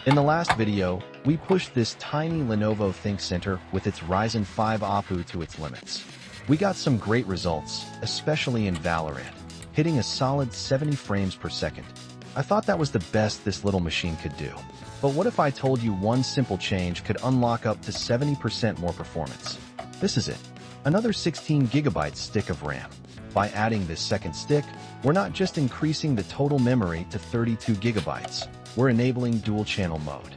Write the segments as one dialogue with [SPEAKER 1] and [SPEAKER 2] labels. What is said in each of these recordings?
[SPEAKER 1] In the last video, we pushed this tiny Lenovo ThinkCentre with its Ryzen 5 APU to its limits. We got some great results, especially in Valorant, hitting a solid 70 frames per second. I thought that was the best this little machine could do. But what if I told you one simple change could unlock up to 70% more performance? This is it. Another 16GB stick of RAM. By adding this second stick, we're not just increasing the total memory to 32GB, we're enabling dual-channel mode.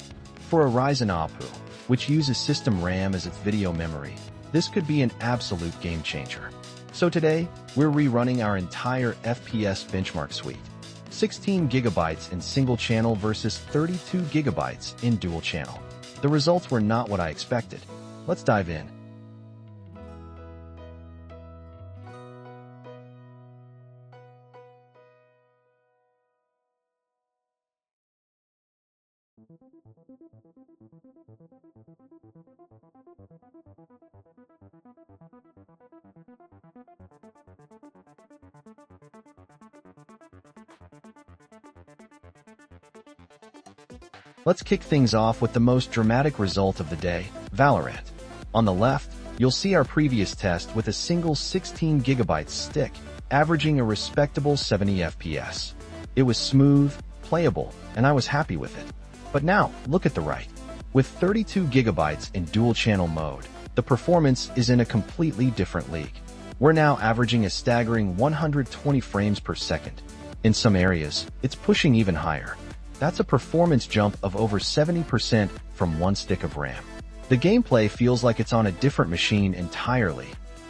[SPEAKER 1] For a Ryzen APU, which uses system RAM as its video memory, this could be an absolute game-changer. So today, we're rerunning our entire FPS benchmark suite. 16GB in single-channel versus 32GB in dual-channel. The results were not what I expected. Let's dive in. Let's kick things off with the most dramatic result of the day, Valorant. On the left, you'll see our previous test with a single 16GB stick, averaging a respectable 70 FPS. It was smooth, playable, and I was happy with it. But now, look at the right. With 32GB in dual-channel mode, the performance is in a completely different league. We're now averaging a staggering 120 frames per second. In some areas, it's pushing even higher. That's a performance jump of over 70% from one stick of RAM. The gameplay feels like it's on a different machine entirely,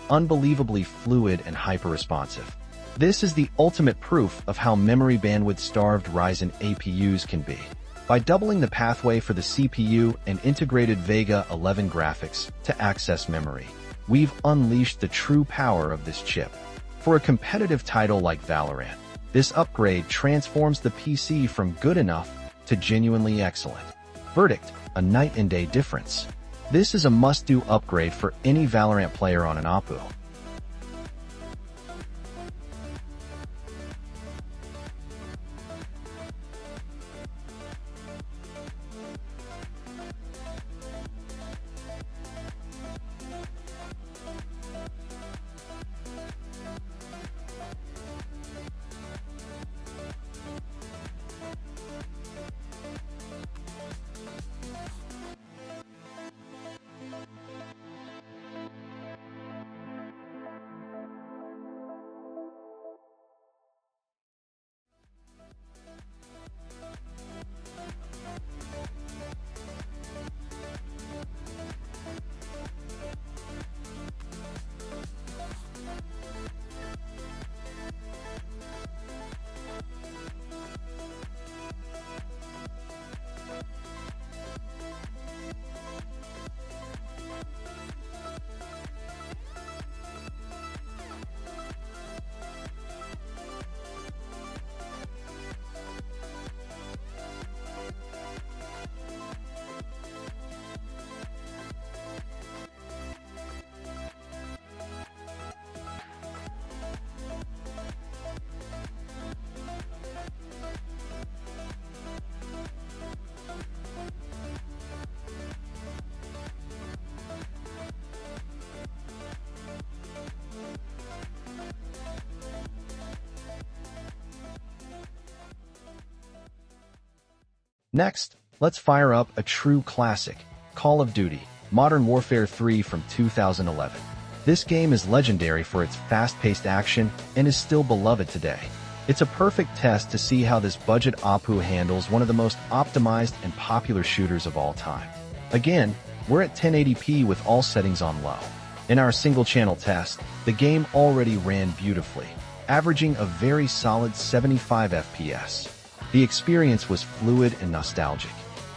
[SPEAKER 1] unbelievably fluid and hyper-responsive. This is the ultimate proof of how memory bandwidth-starved Ryzen APUs can be. By doubling the pathway for the CPU and integrated Vega 11 graphics to access memory, we've unleashed the true power of this chip. For a competitive title like Valorant, this upgrade transforms the PC from good enough to genuinely excellent. Verdict: a night and day difference. This is a must-do upgrade for any Valorant player on an APU. Next, let's fire up a true classic, Call of Duty: Modern Warfare 3 from 2011. This game is legendary for its fast-paced action and is still beloved today. It's a perfect test to see how this budget APU handles one of the most optimized and popular shooters of all time. Again, we're at 1080p with all settings on low. In our single-channel test, the game already ran beautifully, averaging a very solid 75 FPS. The experience was fluid and nostalgic.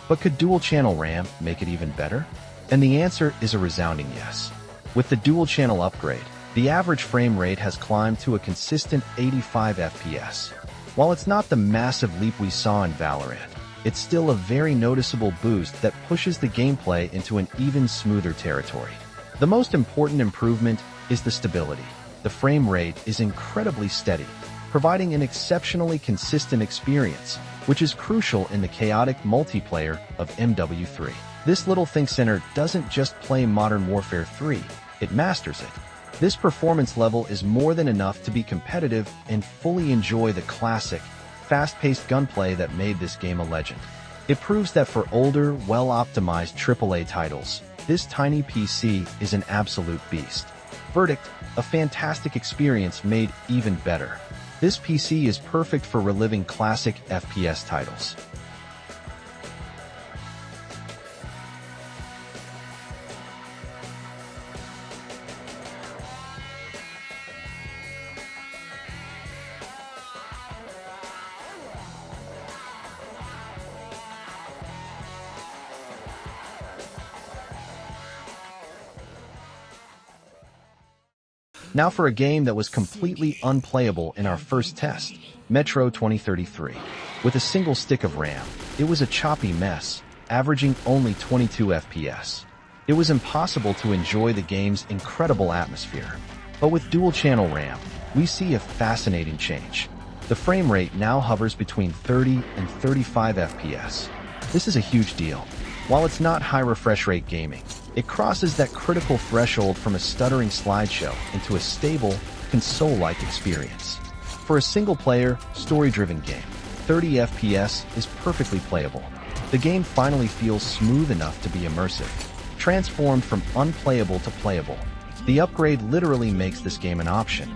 [SPEAKER 1] But could dual-channel RAM make it even better? And the answer is a resounding yes. With the dual-channel upgrade, the average frame rate has climbed to a consistent 85 FPS. While it's not the massive leap we saw in Valorant, it's still a very noticeable boost that pushes the gameplay into an even smoother territory. The most important improvement is the stability. The frame rate is incredibly steady, providing an exceptionally consistent experience, which is crucial in the chaotic multiplayer of MW3. This little ThinkCentre doesn't just play Modern Warfare 3, it masters it. This performance level is more than enough to be competitive and fully enjoy the classic, fast-paced gunplay that made this game a legend. It proves that for older, well-optimized AAA titles, this tiny PC is an absolute beast. Verdict: a fantastic experience made even better. This PC is perfect for reliving classic FPS titles. Now for a game that was completely unplayable in our first test, Metro 2033. With a single stick of RAM, it was a choppy mess, averaging only 22 FPS. It was impossible to enjoy the game's incredible atmosphere. But with dual-channel RAM, we see a fascinating change. The frame rate now hovers between 30 and 35 FPS. This is a huge deal. While it's not high refresh rate gaming, it crosses that critical threshold from a stuttering slideshow into a stable, console-like experience. For a single-player, story-driven game, 30 FPS is perfectly playable. The game finally feels smooth enough to be immersive, transformed from unplayable to playable. The upgrade literally makes this game an option.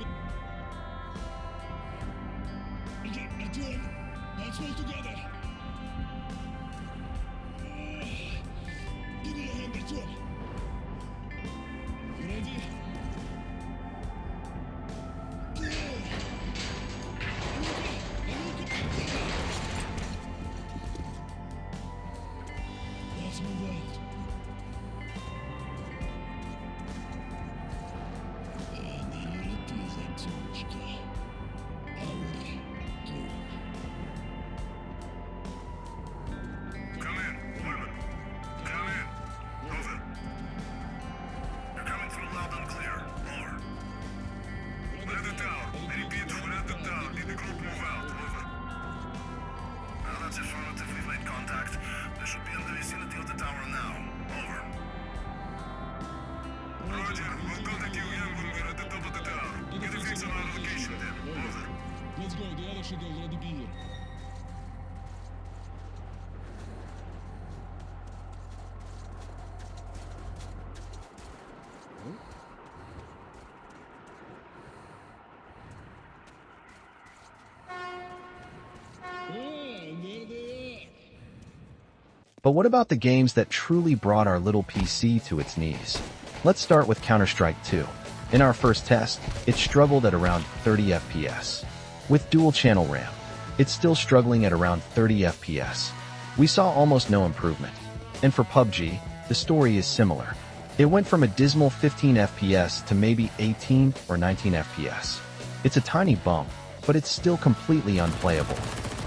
[SPEAKER 1] But what about the games that truly brought our little PC to its knees? Let's start with Counter-Strike 2. In our first test, it struggled at around 30 FPS. With dual-channel RAM, it's still struggling at around 30 FPS. We saw almost no improvement. And for PUBG, the story is similar. It went from a dismal 15 FPS to maybe 18 or 19 FPS. It's a tiny bump, but it's still completely unplayable.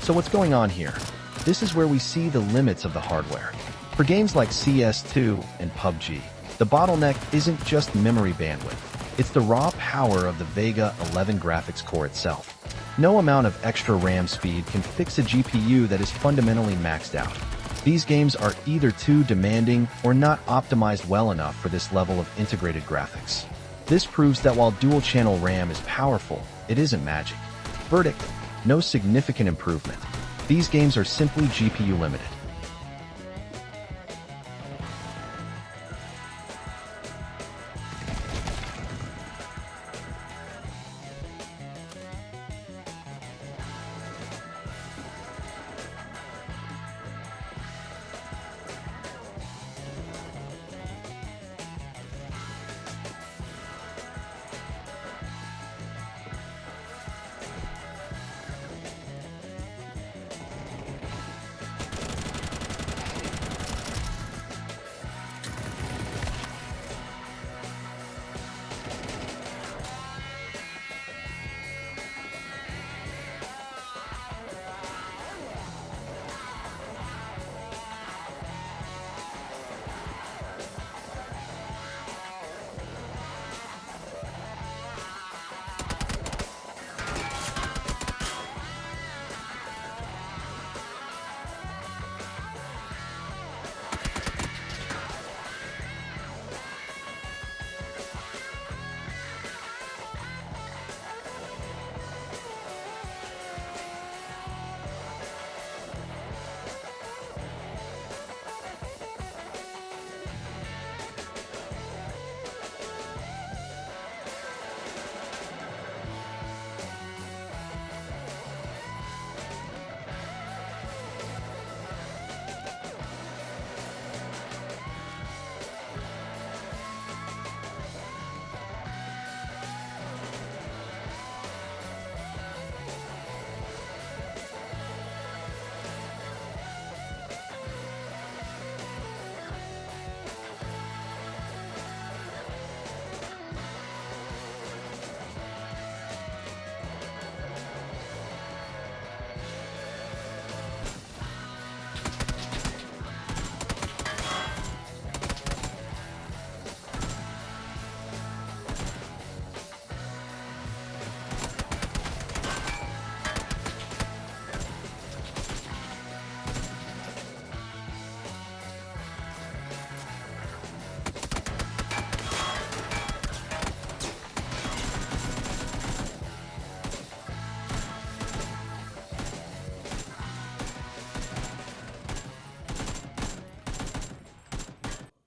[SPEAKER 1] So what's going on here? This is where we see the limits of the hardware. For games like CS2 and PUBG, the bottleneck isn't just memory bandwidth. It's the raw power of the Vega 11 graphics core itself. No amount of extra RAM speed can fix a GPU that is fundamentally maxed out. These games are either too demanding or not optimized well enough for this level of integrated graphics. This proves that while dual-channel RAM is powerful, it isn't magic. Verdict: no significant improvement. These games are simply GPU limited.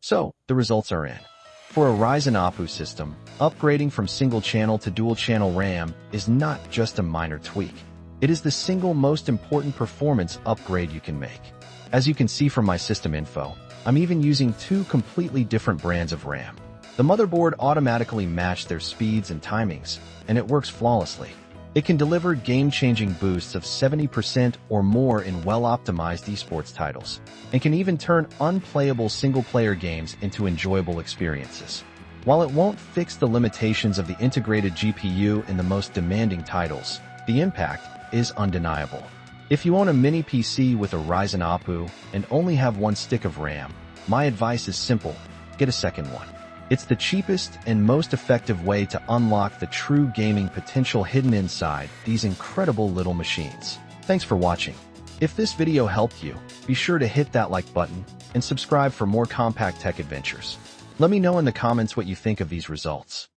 [SPEAKER 1] So, the results are in. For a Ryzen APU system, upgrading from single-channel to dual-channel RAM is not just a minor tweak. It is the single most important performance upgrade you can make. As you can see from my system info, I'm even using two completely different brands of RAM. The motherboard automatically matched their speeds and timings, and it works flawlessly. It can deliver game-changing boosts of 70% or more in well-optimized esports titles, and can even turn unplayable single-player games into enjoyable experiences. While it won't fix the limitations of the integrated GPU in the most demanding titles, the impact is undeniable. If you own a mini PC with a Ryzen APU and only have one stick of RAM, my advice is simple: get a second one. It's the cheapest and most effective way to unlock the true gaming potential hidden inside these incredible little machines. Thanks for watching. If this video helped you, be sure to hit that like button and subscribe for more compact tech adventures. Let me know in the comments what you think of these results.